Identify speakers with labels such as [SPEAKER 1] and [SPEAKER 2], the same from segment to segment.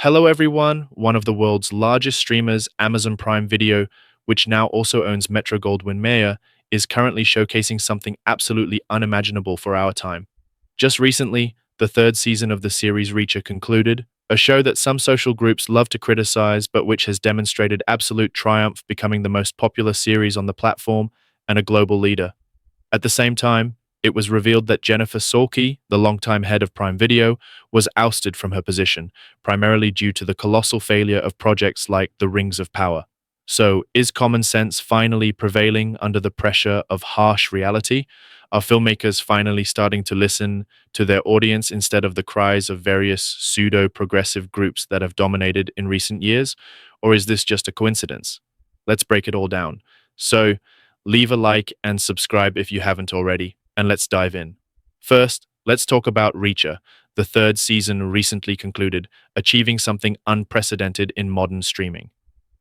[SPEAKER 1] Hello everyone, one of the world's largest streamers, Amazon Prime Video, which now also owns Metro-Goldwyn-Mayer, is currently showcasing something absolutely unimaginable for our time. Just recently, the third season of the series Reacher concluded, a show that some social groups love to criticize but which has demonstrated absolute triumph, becoming the most popular series on the platform and a global leader. At the same time, it was revealed that Jennifer Salke, the longtime head of Prime Video, was ousted from her position, primarily due to the colossal failure of projects like The Rings of Power. So, is common sense finally prevailing under the pressure of harsh reality? Are filmmakers finally starting to listen to their audience instead of the cries of various pseudo-progressive groups that have dominated in recent years? Or is this just a coincidence? Let's break it all down. So, leave a like and subscribe if you haven't already, and let's dive in. First, let's talk about Reacher. The third season recently concluded, achieving something unprecedented in modern streaming.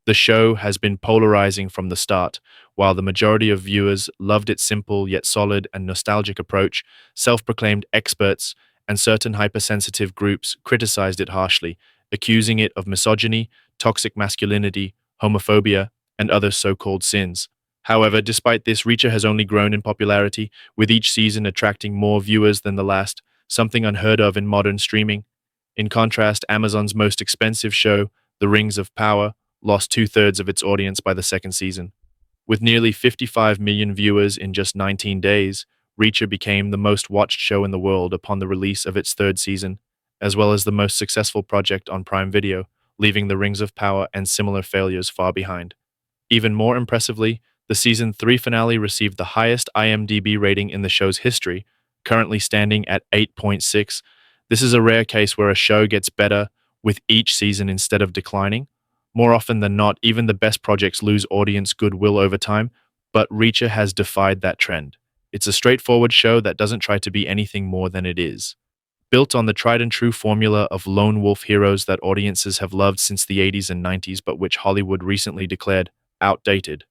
[SPEAKER 1] The show has been polarizing from the start. While the majority of viewers loved its simple yet solid and nostalgic approach, self-proclaimed experts and certain hypersensitive groups criticized it harshly, accusing it of misogyny, toxic masculinity, homophobia, and other so-called sins. However, despite this, Reacher has only grown in popularity, with each season attracting more viewers than the last, something unheard of in modern streaming. In contrast, Amazon's most expensive show, The Rings of Power, lost two-thirds of its audience by the second season. With nearly 55 million viewers in just 19 days, Reacher became the most watched show in the world upon the release of its third season, as well as the most successful project on Prime Video, leaving The Rings of Power and similar failures far behind. Even more impressively, the season 3 finale received the highest IMDb rating in the show's history, currently standing at 8.6. This is a rare case where a show gets better with each season instead of declining. More often than not, even the best projects lose audience goodwill over time, but Reacher has defied that trend. It's a straightforward show that doesn't try to be anything more than it is. Built on the tried-and-true formula of lone wolf heroes that audiences have loved since the 80s and 90s, but which Hollywood recently declared outdated.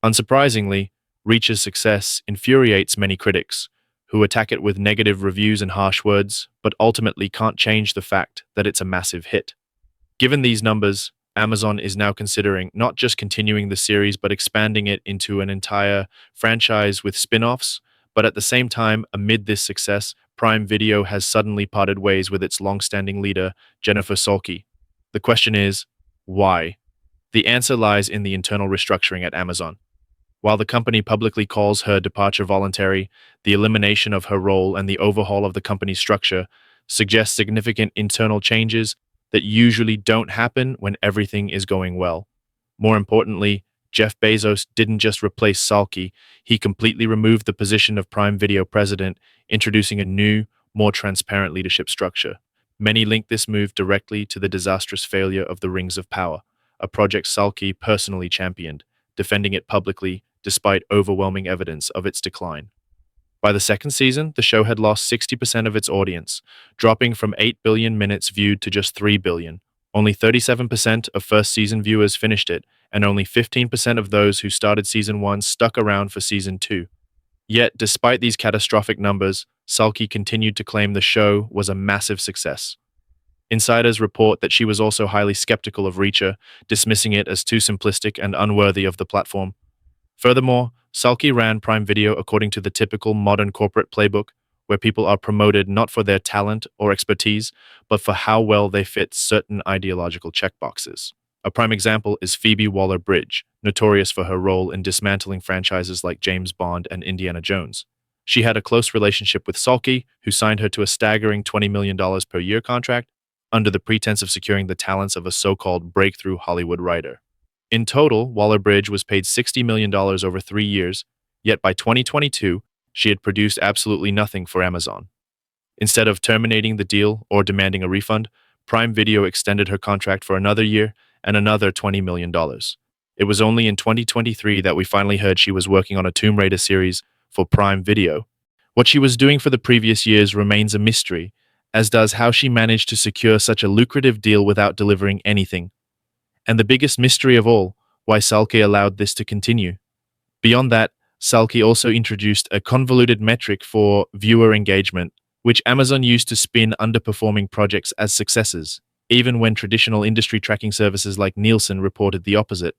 [SPEAKER 1] Unsurprisingly, Reacher's success infuriates many critics, who attack it with negative reviews and harsh words, but ultimately can't change the fact that it's a massive hit. Given these numbers, Amazon is now considering not just continuing the series but expanding it into an entire franchise with spin-offs, but at the same time, amid this success, Prime Video has suddenly parted ways with its long-standing leader, Jennifer Salke. The question is, why? The answer lies in the internal restructuring at Amazon. While the company publicly calls her departure voluntary, the elimination of her role and the overhaul of the company's structure suggest significant internal changes that usually don't happen when everything is going well. More importantly, Jeff Bezos didn't just replace Salke, he completely removed the position of Prime Video president, introducing a new, more transparent leadership structure. Many link this move directly to the disastrous failure of The Rings of Power, a project Salke personally championed, defending it publicly despite overwhelming evidence of its decline. By the second season, the show had lost 60% of its audience, dropping from 8 billion minutes viewed to just 3 billion. Only 37% of first-season viewers finished it, and only 15% of those who started Season 1 stuck around for Season 2. Yet, despite these catastrophic numbers, Salke continued to claim the show was a massive success. Insiders report that she was also highly skeptical of Reacher, dismissing it as too simplistic and unworthy of the platform. Furthermore, Salke ran Prime Video according to the typical modern corporate playbook, where people are promoted not for their talent or expertise, but for how well they fit certain ideological checkboxes. A prime example is Phoebe Waller-Bridge, notorious for her role in dismantling franchises like James Bond and Indiana Jones. She had a close relationship with Salke, who signed her to a staggering $20 million per year contract under the pretense of securing the talents of a so-called breakthrough Hollywood writer. In total, Waller-Bridge was paid $60 million over 3 years, yet by 2022, she had produced absolutely nothing for Amazon. Instead of terminating the deal or demanding a refund, Prime Video extended her contract for another year and another $20 million. It was only in 2023 that we finally heard she was working on a Tomb Raider series for Prime Video. What she was doing for the previous years remains a mystery, as does how she managed to secure such a lucrative deal without delivering anything. And the biggest mystery of all, why Salke allowed this to continue. Beyond that, Salke also introduced a convoluted metric for viewer engagement, which Amazon used to spin underperforming projects as successes. even when traditional industry tracking services like Nielsen reported the opposite.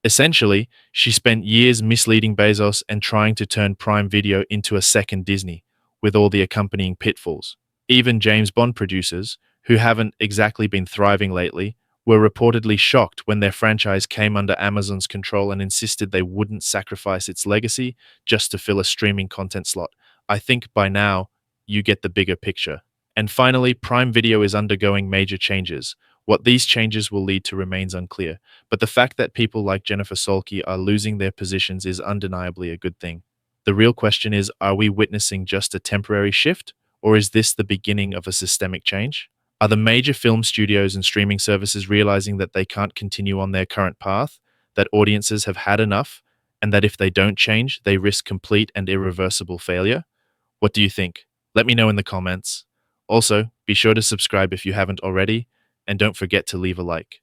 [SPEAKER 1] Essentially, she spent years misleading Bezos and trying to turn Prime Video into a second Disney, with all the accompanying pitfalls. Even James Bond producers, who haven't exactly been thriving lately, were reportedly shocked when their franchise came under Amazon's control and insisted they wouldn't sacrifice its legacy just to fill a streaming content slot. I think by now, you get the bigger picture. And finally, Prime Video is undergoing major changes. What these changes will lead to remains unclear, but the fact that people like Jennifer Solke are losing their positions is undeniably a good thing. The real question is, are we witnessing just a temporary shift, or is this the beginning of a systemic change? Are the major film studios and streaming services realizing that they can't continue on their current path, that audiences have had enough, and that if they don't change, they risk complete and irreversible failure? What do you think? Let me know in the comments. Also, be sure to subscribe if you haven't already, and don't forget to leave a like.